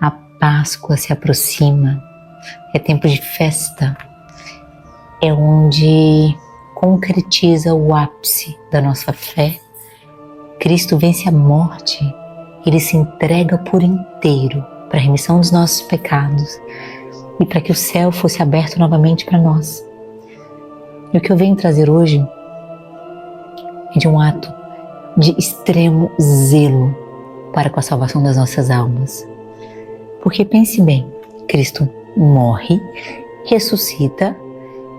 A Páscoa se aproxima, é tempo de festa, é onde concretiza o ápice da nossa fé. Cristo vence a morte, Ele se entrega por inteiro para a remissão dos nossos pecados e para que o céu fosse aberto novamente para nós. E o que eu venho trazer hoje é de um ato de extremo zelo para com a salvação das nossas almas. Porque pense bem, Cristo morre, ressuscita,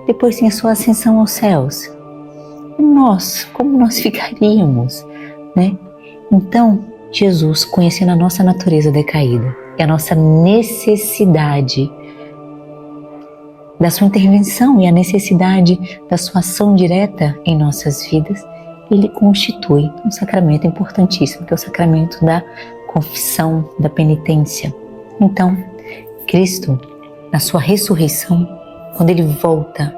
depois tem a sua ascensão aos céus. E nós, como nós ficaríamos, né? Então, Jesus, conhecendo a nossa natureza decaída e a nossa necessidade da sua intervenção e a necessidade da sua ação direta em nossas vidas, Ele constitui um sacramento importantíssimo, que é o sacramento da confissão, da penitência. Então, Cristo, na sua ressurreição, quando Ele volta,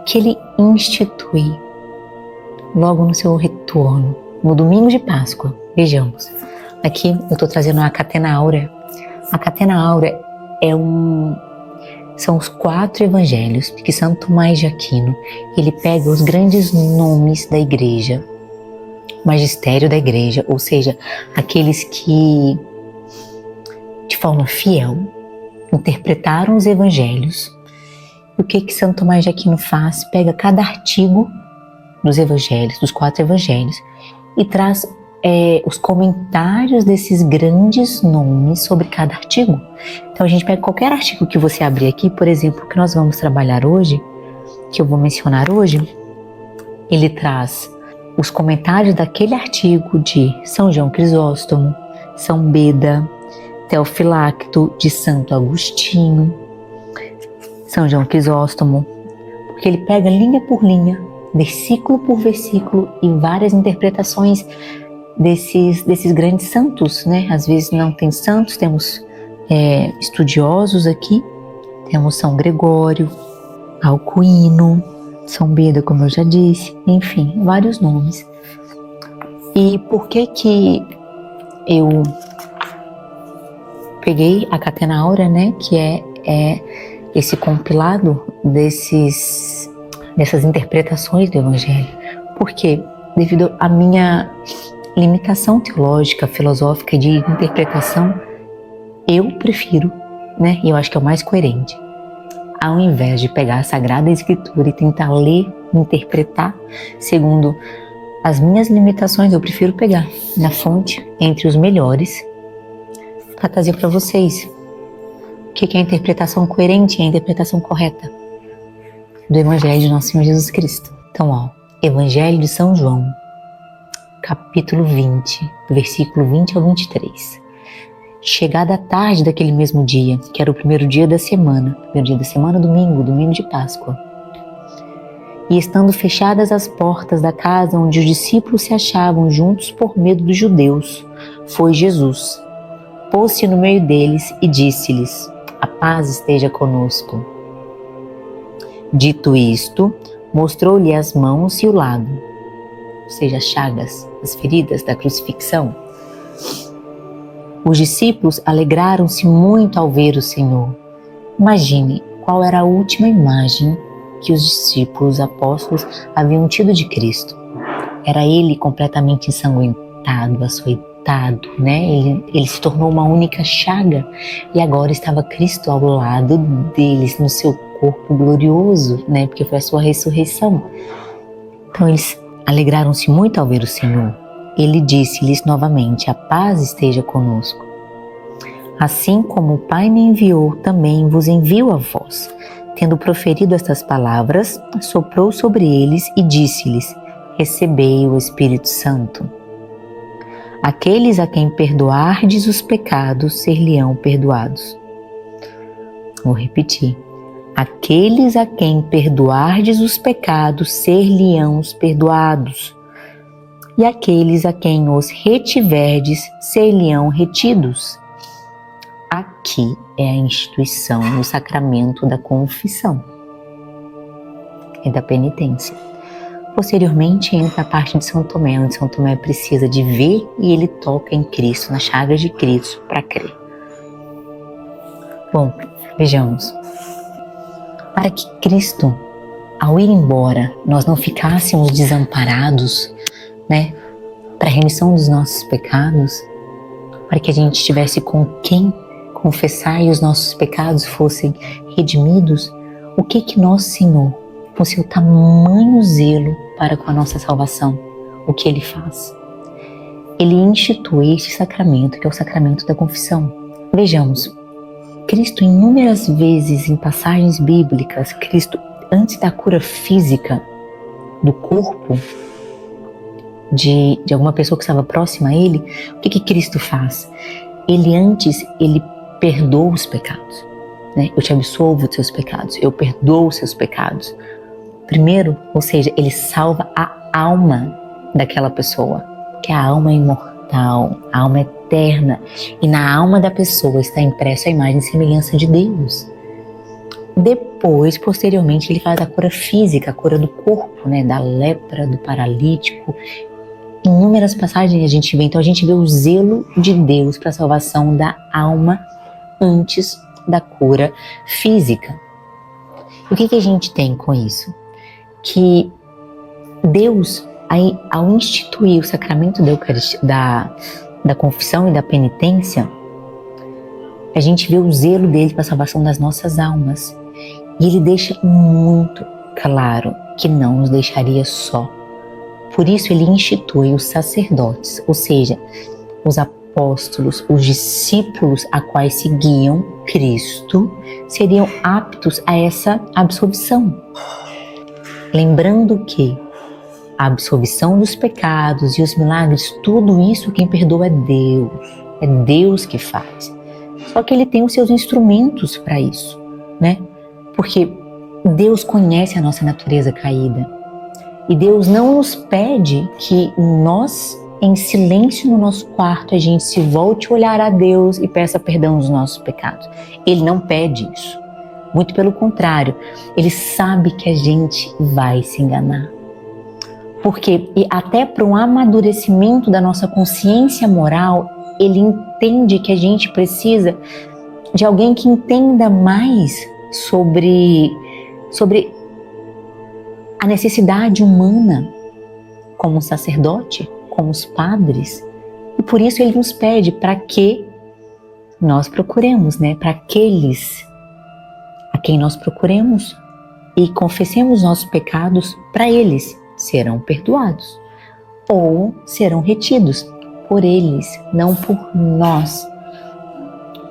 que Ele institui, logo no seu retorno, no domingo de Páscoa, vejamos, aqui eu estou trazendo a Catena Áurea. A Catena Áurea são os 4 evangelhos que Santo Tomás de Aquino, ele pega os grandes nomes da igreja, magistério da igreja, ou seja, aqueles que, de forma fiel, interpretaram os evangelhos. E o que Santo Tomás de Aquino faz? Pega cada artigo dos evangelhos, dos 4 evangelhos, e traz os comentários desses grandes nomes sobre cada artigo. Então a gente pega qualquer artigo que você abrir aqui, por exemplo, que nós vamos trabalhar hoje, que eu vou mencionar hoje, ele traz os comentários daquele artigo de São João Crisóstomo, São Beda, Teofilacto, de Santo Agostinho, São João Crisóstomo, porque ele pega linha por linha, versículo por versículo e várias interpretações desses grandes santos, né? Às vezes não tem santos, temos estudiosos aqui, temos São Gregório, Alcuino, São Beda, como eu já disse, enfim, vários nomes. E por que eu peguei a Catena Áurea, né? Que é esse compilado dessas interpretações do Evangelho? Porque devido à minha limitação teológica, filosófica e de interpretação, eu prefiro, né, e eu acho que é o mais coerente, ao invés de pegar a Sagrada Escritura e tentar ler, interpretar segundo as minhas limitações, eu prefiro pegar na fonte, entre os melhores, para trazer para vocês o que é a interpretação coerente e a interpretação correta do Evangelho de Nosso Senhor Jesus Cristo. Então, Evangelho de São João, capítulo 20, versículo 20 ao 23. Chegada a tarde daquele mesmo dia, que era o primeiro dia da semana, domingo de Páscoa, e estando fechadas as portas da casa onde os discípulos se achavam juntos por medo dos judeus, foi Jesus, pôs-se no meio deles e disse-lhes: a paz esteja conosco. Dito isto, mostrou-lhe as mãos e o lado, ou seja, as chagas, as feridas da crucifixão. Os discípulos alegraram-se muito ao ver o Senhor. Imagine qual era a última imagem que os discípulos apóstolos haviam tido de Cristo. Era Ele completamente ensanguentado, açoitado, né? Ele se tornou uma única chaga e agora estava Cristo ao lado deles, no seu corpo glorioso, né? Porque foi a sua ressurreição. Então eles alegraram-se muito ao ver o Senhor. Ele disse-lhes novamente: a paz esteja conosco. Assim como o Pai me enviou, também vos envio a vós. Tendo proferido estas palavras, soprou sobre eles e disse-lhes: recebei o Espírito Santo. Aqueles a quem perdoardes os pecados, ser-lhe-ão perdoados. Vou repetir. Aqueles a quem perdoardes os pecados, ser-lhe-ão perdoados. E aqueles a quem os retiverdes, ser-lhe-ão retidos. Aqui é a instituição do sacramento da confissão e da penitência. Posteriormente entra a parte de São Tomé, onde São Tomé precisa de ver e ele toca em Cristo, nas chagas de Cristo, para crer. Bom, vejamos. Para que Cristo, ao ir embora, nós não ficássemos desamparados, né? Para a remissão dos nossos pecados, para que a gente tivesse com quem confessar e os nossos pecados fossem redimidos, o que nosso Senhor, com seu tamanho zelo para com a nossa salvação, o que Ele faz? Ele institui este sacramento, que é o sacramento da confissão. Vejamos, Cristo inúmeras vezes em passagens bíblicas, Cristo antes da cura física do corpo de alguma pessoa que estava próxima a Ele, o que Cristo faz? Ele perdoa os pecados, né? Eu te absolvo dos seus pecados, eu perdoo os seus pecados. Primeiro, ou seja, Ele salva a alma daquela pessoa, que a alma é imortal, a alma é eterna, e na alma da pessoa está impressa a imagem e semelhança de Deus. Depois, posteriormente, Ele faz a cura física, a cura do corpo, né? Da lepra, do paralítico. Inúmeras passagens a gente vê, então a gente vê o zelo de Deus para a salvação da alma antes da cura física. E o que a gente tem com isso? Que Deus, ao instituir o sacramento da confissão e da penitência, a gente vê o zelo dele para a salvação das nossas almas. E ele deixa muito claro que não nos deixaria só. Por isso ele institui os sacerdotes, ou seja, os apóstolos, os discípulos a quais seguiam Cristo, seriam aptos a essa absolvição. Lembrando que a absolvição dos pecados e os milagres, tudo isso quem perdoa é Deus que faz. Só que Ele tem os seus instrumentos para isso, né? Porque Deus conhece a nossa natureza caída. E Deus não nos pede que nós, em silêncio no nosso quarto, a gente se volte a olhar a Deus e peça perdão dos nossos pecados. Ele não pede isso. Muito pelo contrário, Ele sabe que a gente vai se enganar. Porque até para um amadurecimento da nossa consciência moral, Ele entende que a gente precisa de alguém que entenda mais sobre a necessidade humana, como um sacerdote, como os padres. E por isso Ele nos pede para que nós procuremos, né? Para aqueles a quem nós procuremos e confessemos nossos pecados, para eles serão perdoados ou serão retidos por eles, não por nós.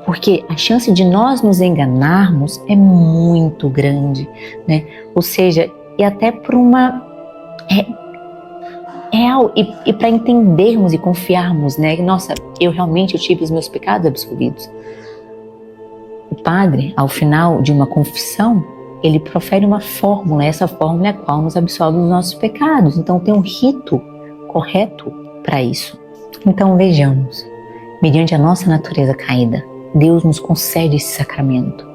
Porque a chance de nós nos enganarmos é muito grande, né? Ou seja, e até por uma real, e para entendermos e confiarmos, né? Nossa, eu tive os meus pecados absolvidos. O padre, ao final de uma confissão, ele profere uma fórmula, essa fórmula é a qual nos absolve dos nossos pecados. Então tem um rito correto para isso. Então vejamos, mediante a nossa natureza caída, Deus nos concede esse sacramento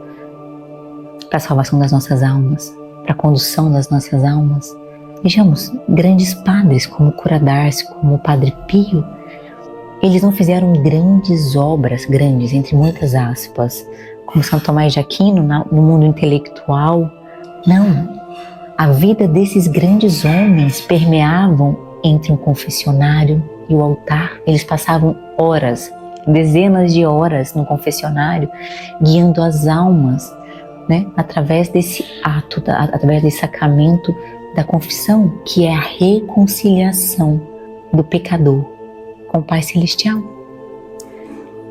para a salvação das nossas almas, para a condução das nossas almas. Vejamos, grandes padres como Cura d'Ars, como o Padre Pio, eles não fizeram grandes obras, grandes entre muitas aspas, como São Tomás de Aquino no mundo intelectual. Não, a vida desses grandes homens permeavam entre um confessionário e o altar. Eles passavam horas, dezenas de horas no confessionário, guiando as almas, né, através desse ato, através desse sacramento da confissão, que é a reconciliação do pecador com o Pai Celestial.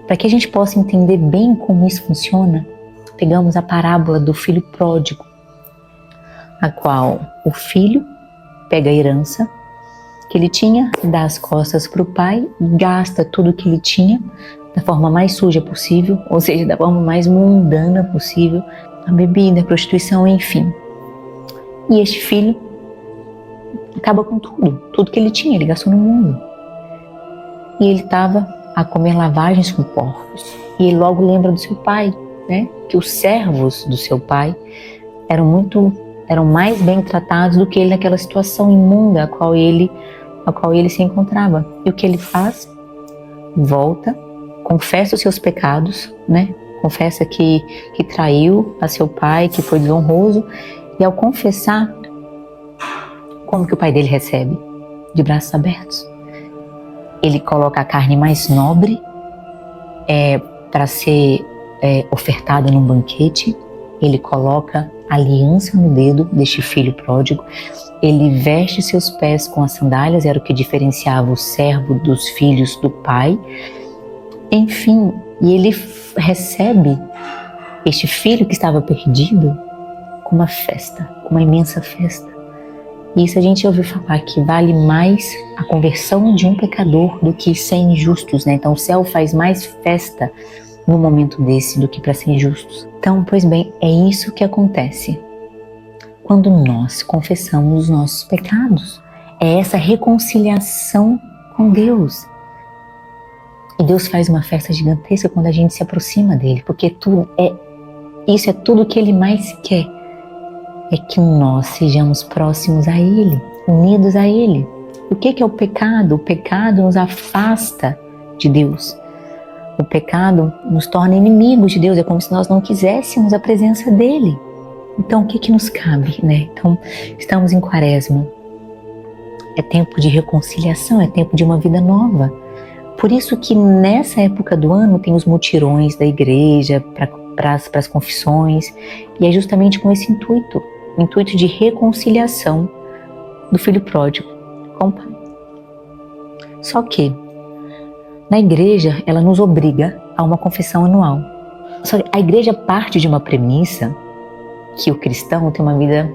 Para que a gente possa entender bem como isso funciona, pegamos a parábola do filho pródigo, a qual o filho pega a herança que ele tinha, dá as costas para o pai, gasta tudo que ele tinha da forma mais suja possível, ou seja, da forma mais mundana possível, a bebida, a prostituição, enfim. E este filho acaba com tudo que ele tinha, ele gastou no mundo. E ele estava a comer lavagens com porcos. E ele logo lembra do seu pai, né? Que os servos do seu pai eram mais bem tratados do que ele naquela situação imunda a qual ele se encontrava. E o que ele faz? Volta, confessa os seus pecados, né? confessa que traiu a seu pai, que foi desonroso, e ao confessar, como que o pai dele recebe? De braços abertos. Ele coloca a carne mais nobre para ser ofertada num banquete, ele coloca a aliança no dedo deste filho pródigo, ele veste seus pés com as sandálias, era o que diferenciava o servo dos filhos do pai. Enfim, e ele recebe este filho que estava perdido com uma festa, com uma imensa festa. E isso a gente ouviu falar que vale mais a conversão de um pecador do que 100 justos, né? Então o céu faz mais festa no momento desse do que para 100 justos. Então, pois bem, é isso que acontece quando nós confessamos os nossos pecados. É essa reconciliação com Deus. E Deus faz uma festa gigantesca quando a gente se aproxima dele, porque isso é tudo que ele mais quer. É que nós sejamos próximos a ele, unidos a ele. O que é o pecado? O pecado nos afasta de Deus. O pecado nos torna inimigos de Deus. É como se nós não quiséssemos a presença dele. Então, o que nos cabe, né? Então, estamos em Quaresma. É tempo de reconciliação, é tempo de uma vida nova. Por isso que nessa época do ano tem os mutirões da igreja para as confissões. E é justamente com esse intuito. O intuito de reconciliação do filho pródigo com o pai. Só que na igreja ela nos obriga a uma confissão anual. Só que a igreja parte de uma premissa que o cristão tem uma vida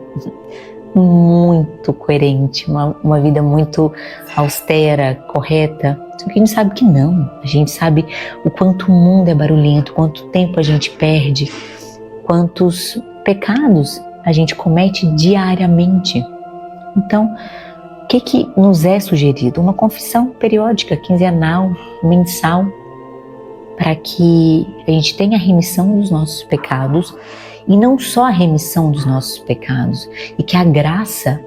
muito coerente, uma vida muito austera, correta. Só que a gente sabe que não. A gente sabe o quanto o mundo é barulhento, quanto tempo a gente perde, quantos pecados a gente comete diariamente. Então, o que nos é sugerido? Uma confissão periódica, quinzenal, mensal, para que a gente tenha a remissão dos nossos pecados, e não só a remissão dos nossos pecados, e que a graça,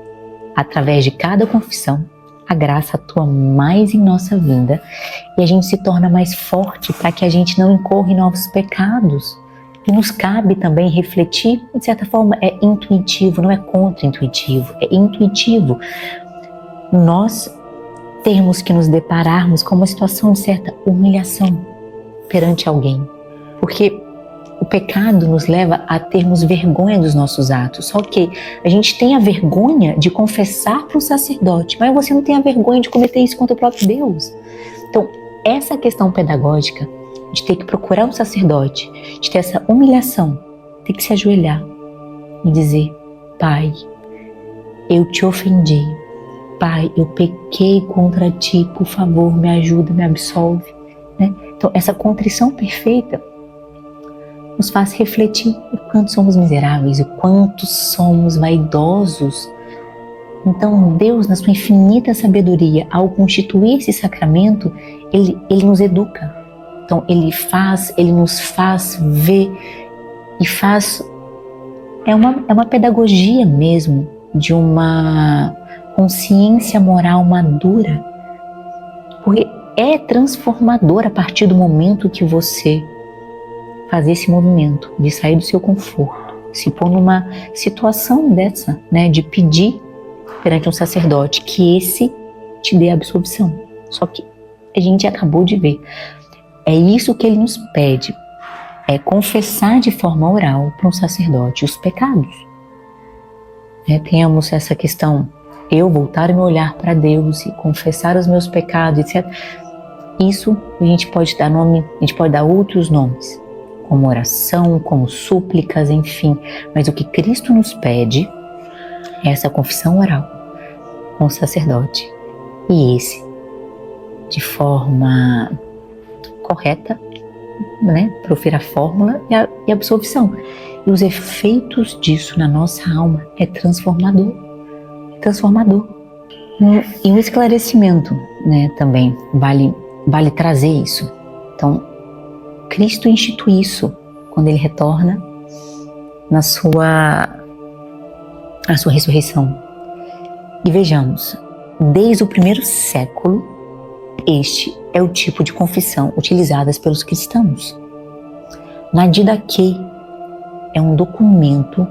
através de cada confissão, a graça atua mais em nossa vida, e a gente se torna mais forte para que a gente não incorra em novos pecados. E nos cabe também refletir, de certa forma é intuitivo, não é contra-intuitivo, é intuitivo. Nós temos que nos depararmos com uma situação de certa humilhação perante alguém. Porque o pecado nos leva a termos vergonha dos nossos atos. Só que a gente tem a vergonha de confessar para o sacerdote, mas você não tem a vergonha de cometer isso contra o próprio Deus. Então, essa questão pedagógica de ter que procurar um sacerdote, de ter essa humilhação, ter que se ajoelhar e dizer: Pai, eu te ofendi. Pai, eu pequei contra ti, por favor, me ajuda, me absolve. Né? Então, essa contrição perfeita nos faz refletir o quanto somos miseráveis, o quanto somos vaidosos. Então, Deus, na sua infinita sabedoria, ao constituir esse sacramento, Ele nos educa. Então, Ele nos faz ver e faz... É uma pedagogia mesmo de uma consciência moral madura. Porque é transformador a partir do momento que você faz esse movimento de sair do seu conforto, se pôr numa situação dessa, né, de pedir perante um sacerdote que esse te dê a absolvição. Só que a gente acabou de ver. É isso que ele nos pede, é confessar de forma oral para um sacerdote os pecados. Temos essa questão, eu voltar meu olhar para Deus e confessar os meus pecados, etc. Isso a gente pode dar nome, a gente pode dar outros nomes, como oração, como súplicas, enfim. Mas o que Cristo nos pede é essa confissão oral com o sacerdote. E esse, de forma correta, né, profira a fórmula e a absolvição. E os efeitos disso na nossa alma é transformador. Transformador. E um esclarecimento, né, também vale trazer isso. Então, Cristo institui isso quando Ele retorna na sua ressurreição. E vejamos, desde o primeiro século, este é o tipo de confissão utilizada pelos cristãos. Na Didaquê é um documento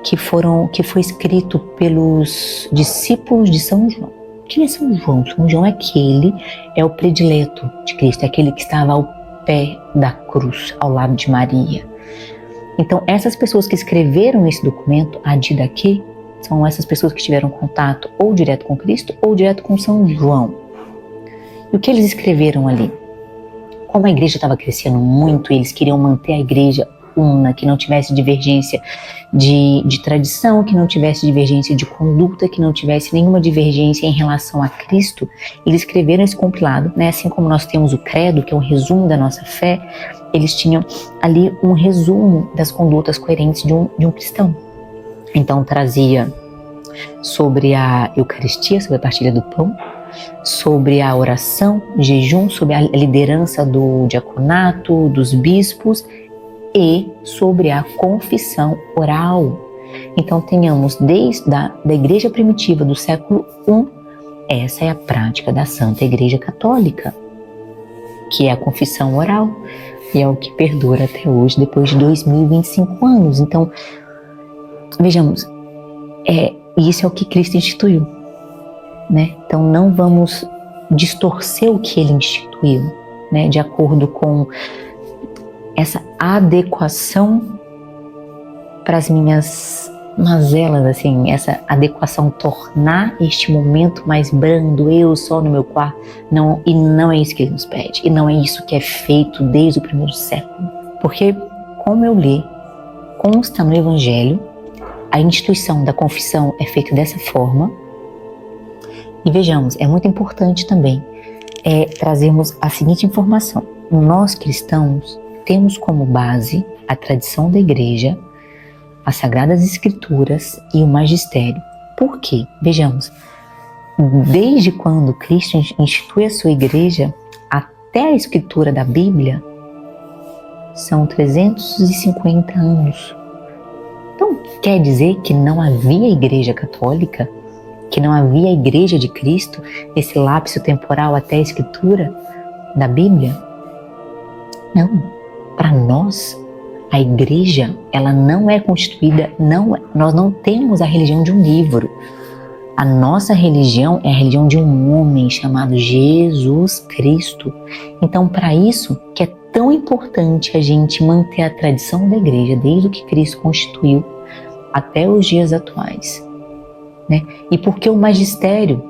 que foi escrito pelos discípulos de São João. Quem é São João? São João é o predileto de Cristo, é aquele que estava ao pé da cruz, ao lado de Maria. Então, essas pessoas que escreveram esse documento, a Didaquê, são essas pessoas que tiveram contato ou direto com Cristo ou direto com São João. E o que eles escreveram ali? Como a igreja estava crescendo muito, eles queriam manter a igreja una, que não tivesse divergência de tradição, que não tivesse divergência de conduta, que não tivesse nenhuma divergência em relação a Cristo. Eles escreveram esse compilado, né? Assim como nós temos o credo, que é um resumo da nossa fé, eles tinham ali um resumo das condutas coerentes de um cristão. Então trazia sobre a Eucaristia, sobre a partilha do pão, sobre a oração, jejum, sobre a liderança do diaconato, dos bispos e sobre a confissão oral. Então tenhamos desde da igreja primitiva do século I, essa é a prática da Santa Igreja Católica, que é a confissão oral, e é o que perdura até hoje, depois de 2025 anos. Então, vejamos, isso é o que Cristo instituiu, né? Então não vamos distorcer o que ele instituiu, né? De acordo com essa adequação para as minhas mazelas, assim, essa adequação, tornar este momento mais brando, eu só no meu quarto, não, e não é isso que ele nos pede, e não é isso que é feito desde o primeiro século, porque, como eu li, consta no Evangelho, a instituição da confissão é feita dessa forma. E vejamos, é muito importante também trazermos a seguinte informação: nós cristãos temos como base a tradição da igreja, as Sagradas Escrituras e o magistério. Por quê? Vejamos, desde quando Cristo institui a sua igreja até a escritura da Bíblia, são 350 anos. Então, quer dizer que não havia igreja católica, que não havia igreja de Cristo, esse lapso temporal até a escritura da Bíblia? Não. Para nós, a igreja, ela não é constituída, nós não temos a religião de um livro. A nossa religião é a religião de um homem chamado Jesus Cristo. Então, para isso que é tão importante a gente manter a tradição da igreja, desde o que Cristo constituiu até os dias atuais, né? E por que o magistério?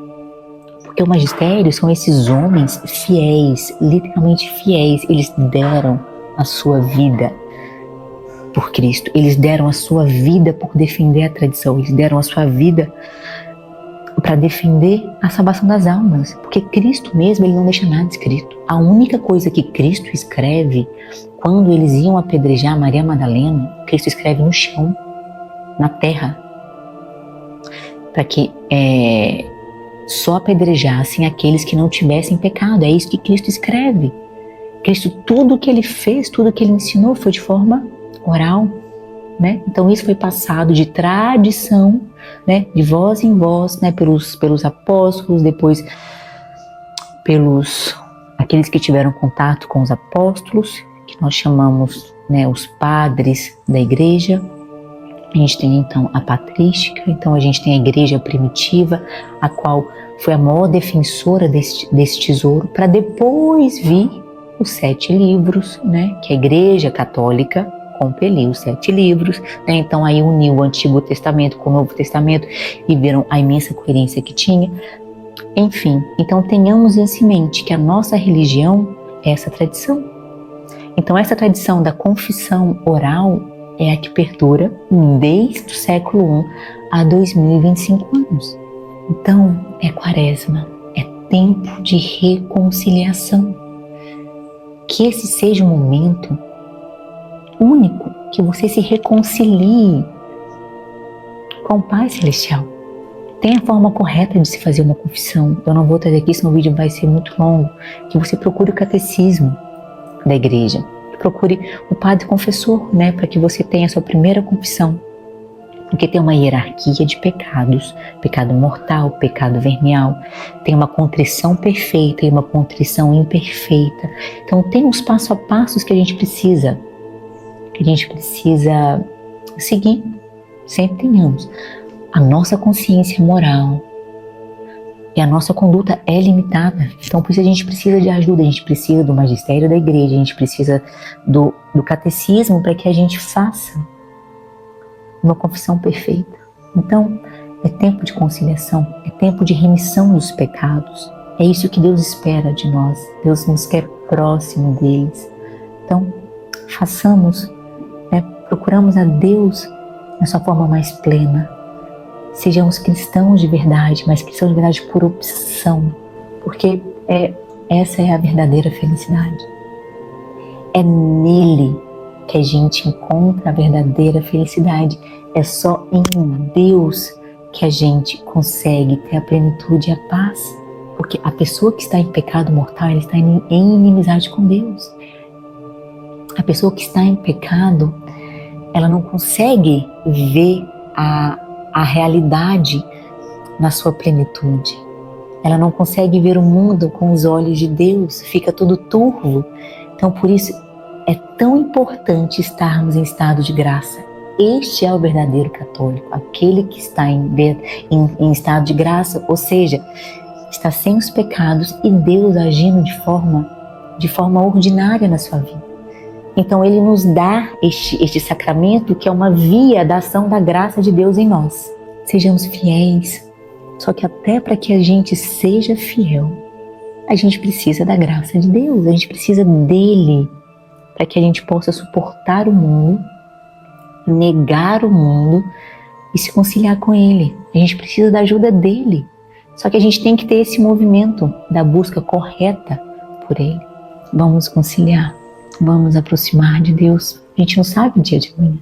Porque o magistério são esses homens fiéis, literalmente fiéis. Eles deram a sua vida por Cristo, eles deram a sua vida por defender a tradição, eles deram a sua vida para defender a salvação das almas, porque Cristo mesmo, ele não deixa nada escrito. A única coisa que Cristo escreve, quando eles iam apedrejar Maria Madalena, Cristo escreve no chão, na terra, para que só apedrejassem aqueles que não tivessem pecado. É isso que Cristo escreve. Cristo, tudo que ele fez, tudo que ele ensinou foi de forma oral, né? Então isso foi passado de tradição, né, de voz em voz, né, pelos apóstolos, depois pelos aqueles que tiveram contato com os apóstolos, que nós chamamos, né, os padres da igreja. A gente tem então a patrística, então a gente tem a igreja primitiva, a qual foi a maior defensora desse tesouro, para depois vir os 7 livros, né, que a igreja católica compeliu os 7 livros, né? Então aí uniu o Antigo Testamento com o Novo Testamento e viram a imensa coerência que tinha. Enfim, então tenhamos isso em mente, que a nossa religião é essa tradição. Então essa tradição da confissão oral é a que perdura desde o século I a 2025 anos. Então é quaresma, é tempo de reconciliação. Que esse seja um momento único, que você se reconcilie com o Pai Celestial. Tem a forma correta de se fazer uma confissão. Eu não vou trazer aqui, senão o vídeo vai ser muito longo. Que você procure o catecismo da igreja. Procure o padre confessor, né, para que você tenha a sua primeira confissão. Porque tem uma hierarquia de pecados. Pecado mortal, pecado venial. Tem uma contrição perfeita e uma contrição imperfeita. Então tem os passo a passos que a gente precisa que a gente precisa seguir. Sempre tenhamos. A nossa consciência moral e a nossa conduta é limitada. Então, por isso a gente precisa de ajuda, a gente precisa do magistério da igreja, a gente precisa do catecismo para que a gente faça uma confissão perfeita. Então, é tempo de conciliação, é tempo de remissão dos pecados. É isso que Deus espera de nós. Deus nos quer próximo deles. Então, façamos, procuramos a Deus na sua forma mais plena. Sejamos cristãos de verdade, mas cristãos de verdade por opção, porque essa é a verdadeira felicidade. É nele que a gente encontra a verdadeira felicidade. É só em Deus que a gente consegue ter a plenitude e a paz. Porque a pessoa que está em pecado mortal, ela está em inimizade com Deus. A pessoa que está em pecado, ela não consegue ver a realidade na sua plenitude. Ela não consegue ver o mundo com os olhos de Deus, fica tudo turvo. Então, por isso, é tão importante estarmos em estado de graça. Este é o verdadeiro católico, aquele que está em estado de graça, ou seja, está sem os pecados e Deus agindo de forma ordinária na sua vida. Então Ele nos dá este sacramento que é uma via da ação da graça de Deus em nós. Sejamos fiéis, só que até para que a gente seja fiel, a gente precisa da graça de Deus, a gente precisa dEle para que a gente possa suportar o mundo, negar o mundo e se conciliar com Ele. A gente precisa da ajuda dEle. Só que a gente tem que ter esse movimento da busca correta por Ele. Vamos conciliar, vamos aproximar de Deus. A gente não sabe o dia de amanhã.